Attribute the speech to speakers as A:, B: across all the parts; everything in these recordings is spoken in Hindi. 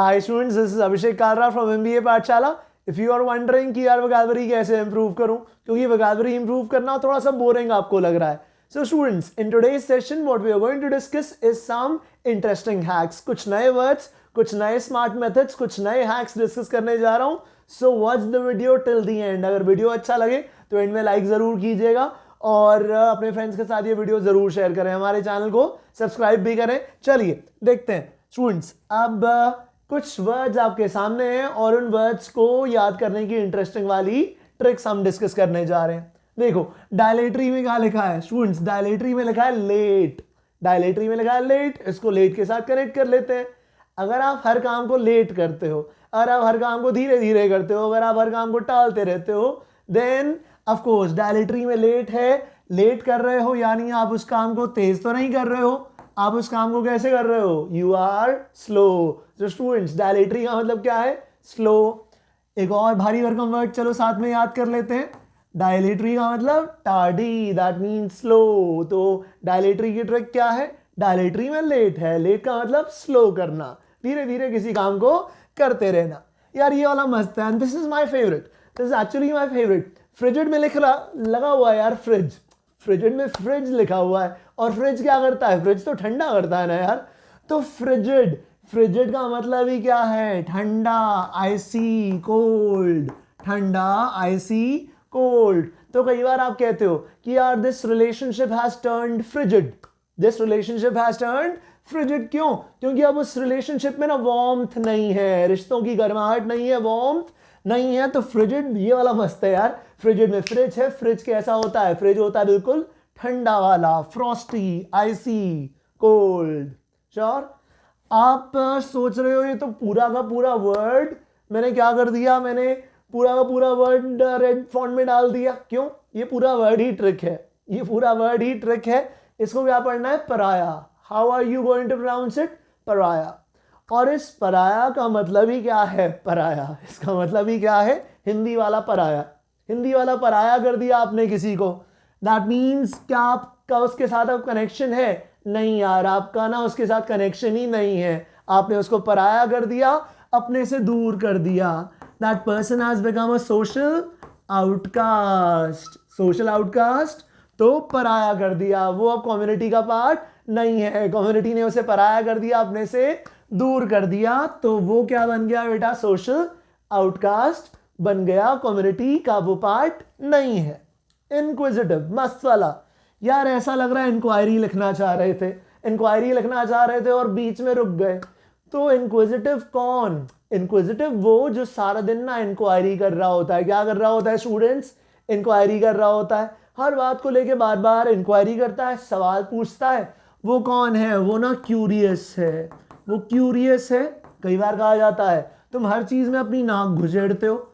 A: Hi students, this is Abhishek Kalra from MBA पाठशाला. If you are wondering कि यार vocabulary कैसे improve करूं, क्योंकि vocabulary improve करना थोड़ा सा boring आपको लग रहा है. So students, in today's session, what we are going to discuss is some interesting hacks. कुछ नए words, कुछ नए smart methods, कुछ नए hacks discuss करने जा रहा हूं. So watch the video till the end. अगर वीडियो अच्छा लगे तो एंड में लाइक ज़रूर कीजिएगा और अपने फ्रेंड्स के साथ ये वीडियो ज़रूर शेयर करें. हमारे चैनल को सब्सक्राइब भी करें. चलिए देखते हैं स्टूडेंट्स. अब कुछ वर्ड्स आपके सामने हैं और उन वर्ड्स को याद करने की इंटरेस्टिंग वाली ट्रिक्स हम डिस्कस करने जा रहे हैं. देखो डायलेटरी में क्या लिखा है स्टूडेंट्स. डायलेटरी में लिखा है लेट. डायलेटरी में लिखा है लेट. इसको लेट के साथ कनेक्ट कर लेते हैं. अगर आप हर काम को लेट करते हो, अगर आप हर काम को धीरे धीरे करते हो, अगर आप हर काम को टालते रहते हो, देन ऑफ कोर्स डायलेटरी में लेट है. लेट कर रहे हो यानी आप उस काम को तेज तो नहीं कर रहे हो, आप उस काम को कैसे कर रहे हो, यू आर स्लो. तो स्टूडेंट्स डायलेटरी का मतलब क्या है, स्लो. एक और भारी भरकम वर्ड चलो साथ में याद कर लेते हैं. डायलेटरी का मतलब टार्डी, दैट मीन्स स्लो. तो डायलेटरी की ट्रिक क्या है, डायलेटरी में लेट है. लेट का मतलब स्लो करना, धीरे धीरे किसी काम को करते रहना. यार ये वाला मस्त है. And this is my favourite, this is actually my favourite. Frigid में लगा हुआ है यार फ्रिज. फ्रिजिड में फ्रिज लिखा हुआ है और फ्रिज क्या करता है, फ्रिज तो ठंडा करता है ना यार. तो फ्रिजिड, फ्रिजिड का मतलब ही क्या है, ठंडा, आइसी, कोल्ड. ठंडा, आइसी, कोल्ड. तो कई बार आप कहते हो कि यार this relationship has turned frigid. This relationship has turned frigid. क्यों? क्योंकि अब उस रिलेशनशिप में ना वार्मथ नहीं है, रिश्तों की गर्माहट नहीं है, वार्मथ नहीं है. तो फ्रिजिड ये वाला मस्त है यार. फ्रिजिड में फ्रिज है. फ्रिज कैसा होता है, फ्रिज होता है बिल्कुल ठंडा वाला, फ्रॉस्टी, आइसी, कोल्ड. श्योर? आप सोच रहे हो ये तो पूरा का पूरा वर्ड मैंने क्या कर दिया, मैंने पूरा का पूरा वर्ड रेड फॉन्ट में डाल दिया. क्यों? ये पूरा वर्ड ही ट्रिक है. ये पूरा वर्ड ही ट्रिक है. इसको क्या पढ़ना है, पराया. How are you going to pronounce it, पराया. और इस पराया का मतलब ही क्या है, पराया. इसका मतलब ही क्या है, हिंदी वाला पराया. हिंदी वाला पराया कर दिया आपने किसी को. दैट मीन्स क्या आपका उसके साथ अब कनेक्शन है, नहीं यार, आपका ना उसके साथ कनेक्शन ही नहीं है. आपने उसको पराया कर दिया, अपने से दूर कर दिया. That person has become a social outcast. Social outcast, तो पराया कर दिया. वो अब कम्युनिटी का पार्ट नहीं है. कम्युनिटी ने उसे पराया कर दिया, अपने से दूर कर दिया. तो वो क्या बन गया बेटा, सोशल आउटकास्ट बन गया. कम्युनिटी का वो पार्ट नहीं है. इनक्विजिटिव, मस्त वाला. यार ऐसा लग रहा है इंक्वायरी लिखना चाह रहे थे, इंक्वायरी लिखना चाह रहे थे और बीच में रुक गए. तो इनक्विजिटिव कौन, इनक्विजिटिव वो जो सारा दिन ना इंक्वायरी कर रहा होता है. क्या कर रहा होता है स्टूडेंट्स, इंक्वायरी कर रहा होता है. हर बात को लेके बार बार इंक्वायरी करता है, सवाल पूछता है. वो कौन है, वो ना क्यूरियस है. वो क्यूरियस है. कई बार कहा जाता है तुम हर चीज में अपनी नाक घुसेड़ते हो.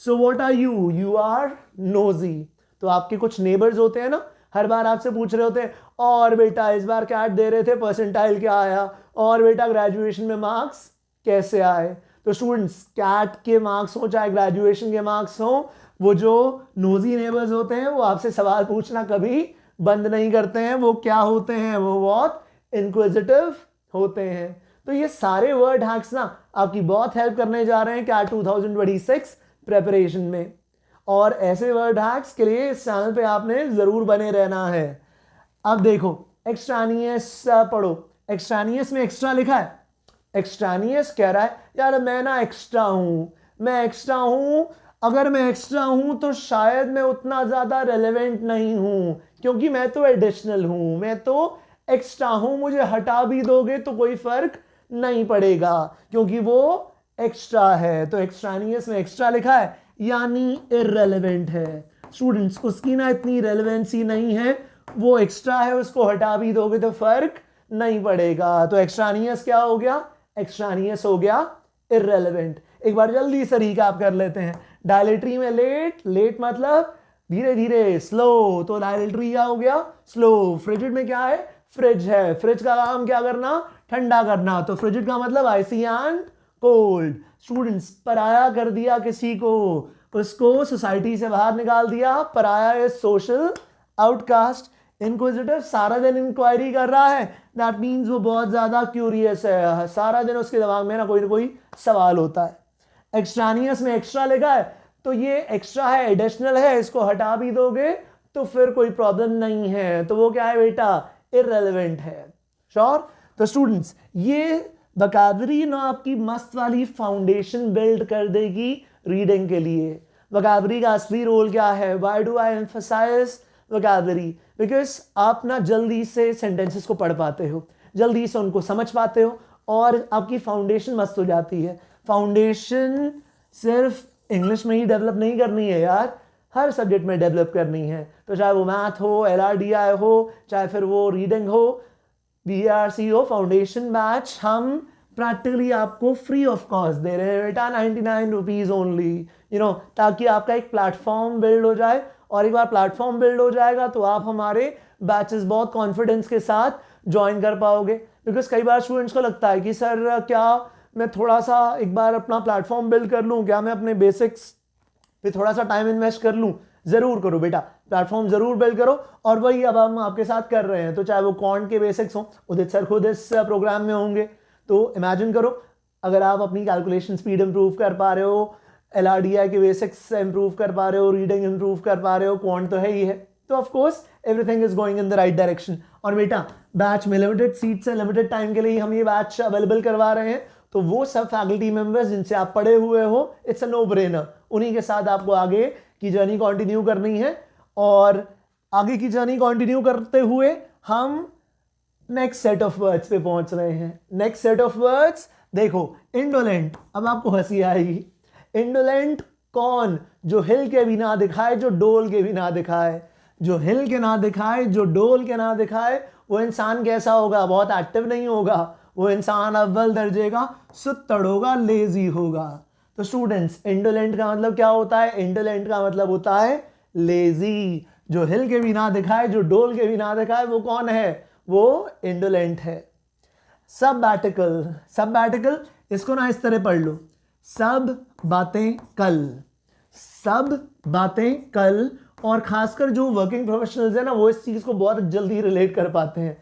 A: So what are you, you are nosy. तो आपके कुछ नेबर्स होते हैं ना, हर बार आपसे पूछ रहे होते हैं, और बेटा इस बार कैट दे रहे थे, परसेंटाइल क्या आया, और बेटा ग्रेजुएशन में मार्क्स कैसे आए. तो स्टूडेंट्स कैट के मार्क्स हो चाहे ग्रेजुएशन के मार्क्स हो, वो जो नोजी नेबर्स होते हैं वो आपसे सवाल पूछना कभी बंद नहीं करते हैं. वो क्या होते हैं, वो बहुत इनक्विजिटिव होते हैं. तो ये सारे वर्ड हैक्स ना आपकी बहुत हेल्प करने जा रहे हैं कैट 2026 प्रेपरेशन में. और ऐसे वर्ड हैक्स के लिए इस चैनल पे आपने जरूर बने रहना है. अब देखो एक्सट्रानियस पढ़ो. एक्सट्रानियस में एक्स्ट्रा लिखा है. एक्सट्रानियस कह रहा है यार मैं ना एक्स्ट्रा हूं, मैं एक्स्ट्रा हूं. अगर मैं एक्स्ट्रा हूं तो शायद मैं उतना ज्यादा रेलेवेंट नहीं हूं, क्योंकि मैं तो एडिशनल हूं, मैं तो एक्स्ट्रा हूं. मुझे हटा भी दोगे तो कोई फर्क नहीं पड़ेगा, क्योंकि वो एक्स्ट्रा है. तो एक्सट्रानियस में एक्स्ट्रा लिखा है यानी इररेलेवेंट है. स्टूडेंट्स उसकी ना इतनी रेलेवेंसी नहीं है, वो एक्स्ट्रा है, उसको हटा भी दोगे तो फर्क नहीं पड़ेगा. तो एक्सट्रानियस क्या हो गया, एक्सट्रानियस हो गया इररेलेवेंट. एक बार जल्दी से रिकैप कर लेते हैं. डायलेटरी में लेट, लेट मतलब धीरे धीरे, स्लो. तो डायलेटरी क्या हो गया, स्लो. फ्रिजिड में क्या है, फ्रिज है. फ्रिज का काम क्या करना, ठंडा करना. तो फ्रिजिड का मतलब आइसी एंड कोल्ड. स्टूडेंट्स पराया कर दिया किसी को, उसको सोसाइटी से बाहर निकाल दिया. पराया इज सोशल आउटकास्ट. इंक्विजिटिव सारा दिन इंक्वायरी कर रहा है, दैट मीन्स वो बहुत ज़्यादा क्यूरियस है, सारा दिन उसके दिमाग में ना कोई सवाल होता है। एक्स्ट्रानियस में एक्स्ट्रा लिखा है तो ये एक्स्ट्रा है, एडिशनल है, इसको हटा भी दोगे तो फिर कोई प्रॉब्लम नहीं है, तो वो क्या है बेटा, इररेलेवेंट है। श्योर? तो स्टूडेंट्स ये वोकैबुलरी ना आपकी मस्त वाली फाउंडेशन बिल्ड कर देगी रीडिंग के लिए। वोकैबुलरी का असली रोल क्या है? Why do I emphasize vocabulary? Because आप ना जल्दी से सेंटेंसेस को पढ़ पाते हो, जल्दी से उनको समझ पाते हो और आपकी फाउंडेशन मस्त हो जाती है। फाउंडेशन सिर्फ इंग्लिश में ही डेवलप नहीं करनी है यार, हर सब्जेक्ट में डेवलप करनी है। तो चाहे वो मैथ हो, LRDI हो, चाहे फिर वो रीडिंग हो, BRC हो, फाउंडेशन बैच हम प्रैक्टिकली आपको फ्री ऑफ कॉस्ट दे रहे हैं बेटा, 99 रुपीज़ ओनली, ताकि आपका एक प्लेटफॉर्म बिल्ड हो जाए। और एक बार प्लेटफॉर्म बिल्ड हो जाएगा तो आप हमारे बैचेस बहुत कॉन्फिडेंस के साथ ज्वाइन कर पाओगे। बिकॉज कई बार स्टूडेंट्स को लगता है कि सर क्या मैं थोड़ा सा एक बार अपना प्लेटफॉर्म बिल्ड कर लूँ, क्या मैं अपने बेसिक्स पे थोड़ा सा टाइम इन्वेस्ट कर लूँ? ज़रूर करो बेटा, प्लेटफॉर्म ज़रूर बिल्ड करो, और वही अब हम आपके साथ कर रहे हैं। तो चाहे वो क्वांट के बेसिक्स हों, उदित सर खुद इस प्रोग्राम में होंगे, तो इमेजिन करो अगर आप अपनी कैलकुलेशन स्पीड इंप्रूव कर पा रहे हो, LRDI के बेसिक्स इंप्रूव कर पा रहे हो, रीडिंग इंप्रूव कर पा रहे हो, क्वांट तो है ही है, तो of course everything is going in the right direction. और बेटा बैच में लिमिटेड सीट्स है, लिमिटेड टाइम के लिए हम ये बैच अवेलेबल करवा रहे हैं, तो वो सब फैकल्टी मेंबर्स जिनसे आप पढ़े हुए हो, इट्स अ नो ब्रेनर, उन्हीं के साथ आपको आगे की जर्नी कंटिन्यू करनी है। और आगे की जर्नी कंटिन्यू करते हुए हम नेक्स्ट सेट ऑफ वर्ड्स पे पहुंच रहे हैं। नेक्स्ट सेट ऑफ वर्ड्स देखो, इंडोलेंट। अब आपको हंसी आएगी, इंडोलेंट कौन? जो हिल के भी ना दिखाए, जो डोल के भी ना दिखाए। जो हिल के ना दिखाए, जो डोल के ना दिखाए, वो इंसान कैसा होगा? बहुत एक्टिव नहीं होगा, वो इंसान अव्वल दर्जे का सुत्तड़ होगा, लेजी होगा। तो स्टूडेंट्स इंडोलेंट का मतलब क्या होता है? इंडोलेंट का मतलब होता है लेजी। जो हिल के भी ना दिखाए, जो डोल के भी ना दिखाए, वो कौन है? वो इंडोलेंट है। सबैटिकल, सबैटिकल इसको ना इस तरह पढ़ लो, सब बातें कल, सब बातें कल। और खासकर जो वर्किंग प्रोफेशनल्स हैं ना, वो इस चीज़ को बहुत जल्दी रिलेट कर पाते हैं।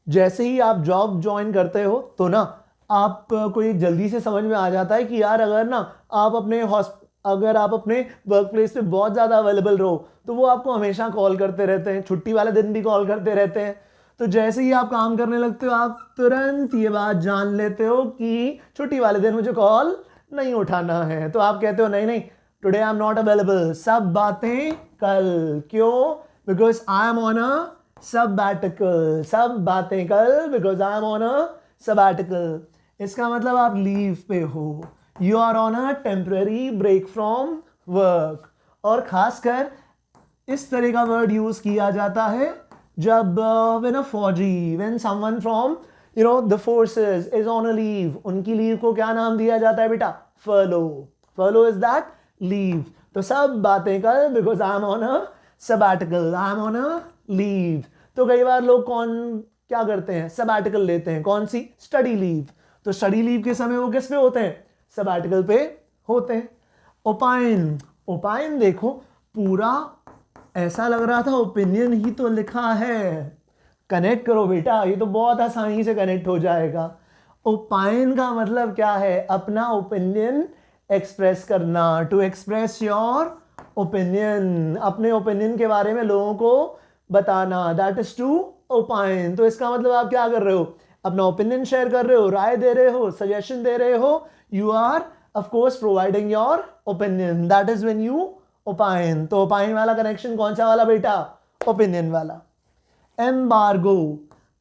A: जैसे ही आप जॉब ज्वाइन करते हो तो ना आपको ये जल्दी से समझ में आ जाता है कि यार अगर ना आप अपने वर्क प्लेस पे बहुत ज़्यादा अवेलेबल रहो तो वो आपको हमेशा कॉल करते रहते हैं, छुट्टी वाले दिन भी कॉल करते रहते हैं। तो जैसे ही आप काम करने लगते हो, आप तुरंत ये बात जान लेते हो कि छुट्टी वाले दिन मुझे कॉल नहीं उठाना है, तो आप कहते हो नहीं नहीं, today I am not available, सब बातें कल। क्यों? Because I am on a sabbatical, सब बातें कल, because I am on a sabbatical. इसका मतलब आप लीव पे हो, you are on a temporary break from work. और खासकर इस तरह का वर्ड यूज किया जाता है जब when a फौजी, when someone from the forces is on a leave, उनकी लीव को क्या नाम दिया जाता है बेटा? furlough. furlough is that leave. तो सब बातें कल, because I am on a sabbatical, I am on a leave. तो कई बार लोग क्या करते हैं? sabbatical लेते हैं। कौन सी? Study leave. तो स्टडी लीव के समय वो किस पे होते हैं? sabbatical पे होते हैं। ओपाइन, ओपाइन देखो पूरा ऐसा लग रहा था ओपिनियन ही तो लिखा है। कनेक्ट करो बेटा, ये तो बहुत आसानी से कनेक्ट हो जाएगा। ओपाइन का मतलब क्या है? अपना ओपिनियन एक्सप्रेस करना, टू एक्सप्रेस योर ओपिनियन, अपने ओपिनियन के बारे में लोगों को बताना, दैट इज टू ओपाइन। तो इसका मतलब आप क्या कर रहे हो? अपना ओपिनियन शेयर कर रहे हो, राय दे रहे हो, सजेशन दे रहे हो, you are of course providing your opinion, that is when you opine. तो ओपाइन वाला कनेक्शन कौन सा वाला बेटा? ओपिनियन वाला। एम्बार्गो,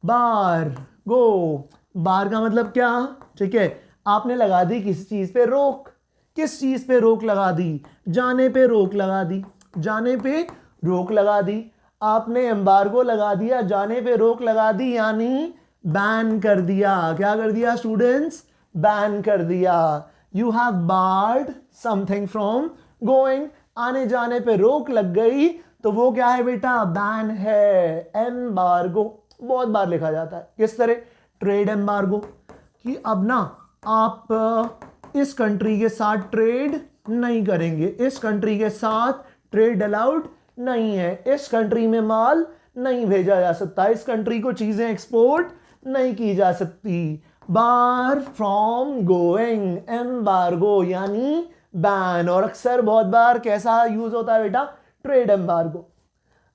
A: बार गो, बार का मतलब क्या? ठीक है, आपने लगा दी किसी चीज पे रोक। किस चीज पे रोक लगा दी? जाने पे रोक लगा दी, जाने पे रोक लगा दी। आपने एम्बार्गो लगा दिया, जाने पे रोक लगा दी, यानी बैन कर दिया। क्या कर दिया स्टूडेंट्स? बैन कर दिया। You have barred something from going, आने जाने पे रोक लग गई तो वो क्या है बेटा? बैन है। एम्बार्गो बहुत बार लिखा जाता है। किस तरह? ट्रेड एम्बार्गो, कि अब ना आप इस कंट्री के साथ ट्रेड नहीं करेंगे, इस कंट्री के साथ ट्रेड अलाउड नहीं है, इस कंट्री में माल नहीं भेजा जा सकता, इस कंट्री को चीजें एक्सपोर्ट नहीं की जा सकती। बार फ्रॉम गोइंग, एम्बार्गो यानी बैन, और अक्सर बहुत बार कैसा यूज होता है बेटा, ट्रेड एम्बार्गो।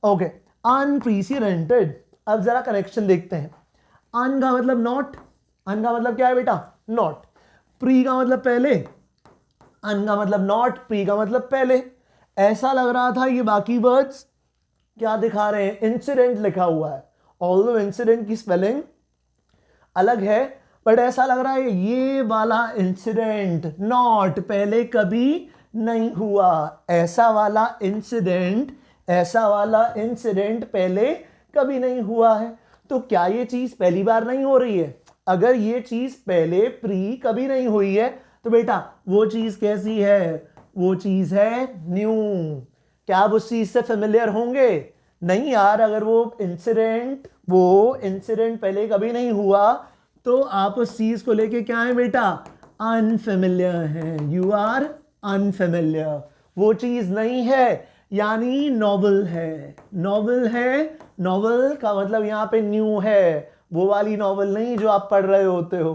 A: ओके, अनप्रेसिडेंटेड, अब जरा कनेक्शन देखते हैं। अन का मतलब नॉट, अन का मतलब क्या है बेटा, नॉट। प्री का मतलब पहले, अन का मतलब नॉट, प्री का मतलब पहले। ऐसा लग रहा था ये बाकी वर्ड्स क्या दिखा रहे हैं, इंसिडेंट लिखा हुआ है, ऑल्दो इंसिडेंट की स्पेलिंग अलग है, बट ऐसा लग रहा है ये वाला इंसिडेंट नॉट पहले कभी नहीं हुआ, ऐसा वाला इंसिडेंट, ऐसा वाला इंसिडेंट पहले कभी नहीं हुआ है। तो क्या ये चीज पहली बार नहीं हो रही है? अगर ये चीज पहले प्री कभी नहीं हुई है तो बेटा वो चीज कैसी है, वो चीज है न्यू। क्या आप उस चीज से फेमिलियर होंगे? नहीं यार, अगर वो इंसिडेंट पहले कभी नहीं हुआ तो आप उस चीज को लेके क्या है बेटा, अनफेमिलियर है, यू आर अनफेमिलियर। वो चीज नहीं है यानी नॉवल है, नॉवल है, नॉवल का मतलब यहाँ पे न्यू है, वो वाली नॉवल नहीं जो आप पढ़ रहे होते हो।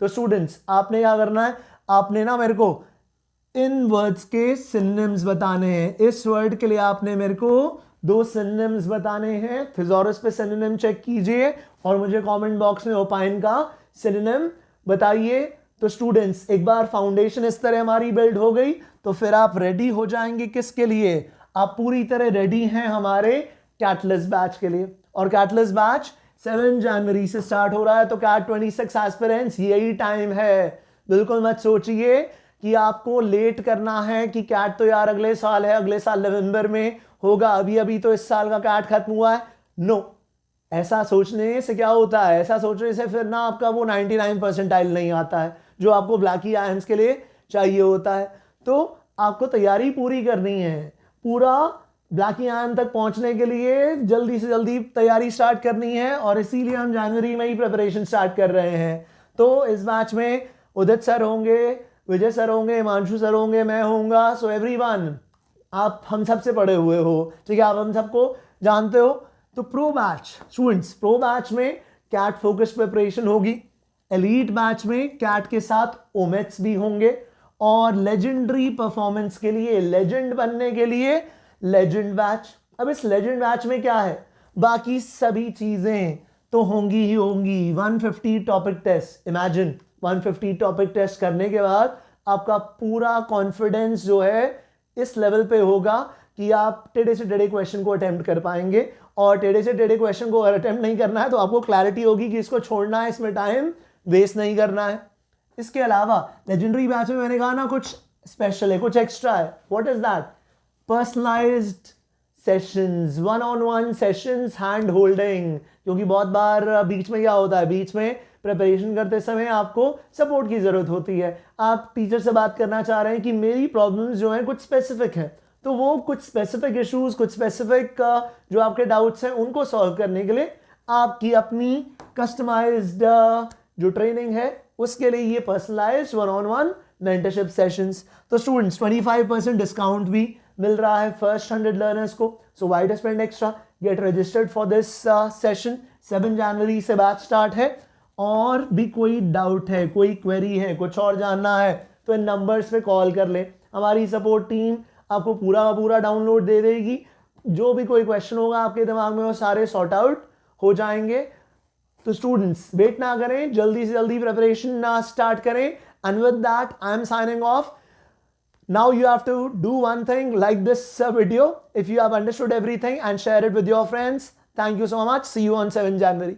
A: तो स्टूडेंट्स आपने क्या करना है, आपने ना मेरे को इन वर्ड्स के सिनोनिम्स बताने हैं। इस वर्ड के लिए आपने मेरे को 2 सिनोनिम्स बताने हैं। थिसॉरस पे सिनोनिम चेक कीजिए और मुझे कमेंट बॉक्स में ओपाइन का सिनोनिम बताइए। तो स्टूडेंट्स एक बार फाउंडेशन इस तरह हमारी बिल्ड हो गई तो फिर आप रेडी हो जाएंगे किसके लिए, आप पूरी तरह रेडी हैं हमारे कैटलिस्ट बैच के लिए। और कैटलिस्ट बैच 7 जनवरी से स्टार्ट हो रहा है, तो कैट 26 एस्पिरेंट्स यही टाइम है। बिल्कुल मत सोचिए कि आपको लेट करना है कि कैट तो यार अगले साल है, अगले साल नवंबर में होगा, अभी अभी तो इस साल का कैट खत्म हुआ है। नो, ऐसा सोचने से क्या होता है, ऐसा सोचने से फिर ना आपका वो 99 परसेंटाइल नहीं आता है जो आपको ब्लैकी आयंस के लिए चाहिए होता है। तो आपको तैयारी पूरी करनी है, पूरा ब्लैकी आयन तक पहुंचने के लिए जल्दी से जल्दी तैयारी स्टार्ट करनी है, और इसीलिए हम जनवरी में ही प्रिपरेशन स्टार्ट कर रहे हैं। तो इस बैच में उदित सर होंगे, विजय सर होंगे, हिमांशु सर होंगे, मैं होऊंगा। सो एवरीवन, आप हम सबसे पढ़े हुए हो, ठीक है, आप हम सबको जानते हो। तो pro batch students, pro batch में कैट फोकस प्रिपरेशन होगी, एलीट बैच में कैट के साथ ओमेट्स भी होंगे, और लेजेंडरी परफॉर्मेंस के लिए, लेजेंड बनने के लिए लेजेंड बैच। अब इस लेजेंड बैच में क्या है, बाकी सभी चीजें तो होंगी ही होंगी। 150 topic test, imagine 150 topic test करने के बाद आपका पूरा कॉन्फिडेंस जो है इस लेवल पे होगा कि आप टेढ़े से टेढ़े क्वेश्चन को अटेम्प्ट कर पाएंगे। और टेढ़े से टेढ़े क्वेश्चन को अगर अटेम्प्ट नहीं करना है तो आपको क्लैरिटी होगी कि इसको छोड़ना है, इसमें टाइम वेस्ट नहीं करना है। इसके अलावा लेजेंडरी बैच में मैंने कहा ना कुछ स्पेशल है, कुछ एक्स्ट्रा है। What is that? Personalised sessions, 1-on-1 sessions, hand holding. क्योंकि बहुत बार बीच में क्या होता है, बीच में प्रिपरेशन करते समय आपको सपोर्ट की जरूरत होती है। आप टीचर से बात करना चाह रहे हैं कि मेरी प्रॉब्लम्स जो हैं कुछ स्पेसिफिक हैं, तो वो कुछ स्पेसिफिक इश्यूज, कुछ स्पेसिफिक जो आपके डाउट्स हैं उनको सॉल्व करने के लिए आपकी अपनी कस्टमाइज्ड जो ट्रेनिंग है उसके लिए ये पर्सनलाइज्ड 1-on-1 मेंटरशिप सेशंस। तो स्टूडेंट्स 25% डिस्काउंट भी मिल रहा है फर्स्ट 100 लर्नर्स को। So why to spend extra, get registered for this session. 7 जनवरी से बैच स्टार्ट है। और भी कोई डाउट है, कोई क्वेरी है, कुछ और जानना है तो इन नंबर्स पे कॉल कर ले, हमारी सपोर्ट टीम आपको पूरा डाउनलोड दे देगी। जो भी कोई क्वेश्चन होगा आपके दिमाग में वो सारे सॉर्ट आउट हो जाएंगे। तो स्टूडेंट्स वेट ना करें, जल्दी से जल्दी प्रिपरेशन ना स्टार्ट करें। And with that I am signing off. Now you have to do one thing, like this video if you have understood everything, and share it with your friends. Thank you so much. See you on 7 January.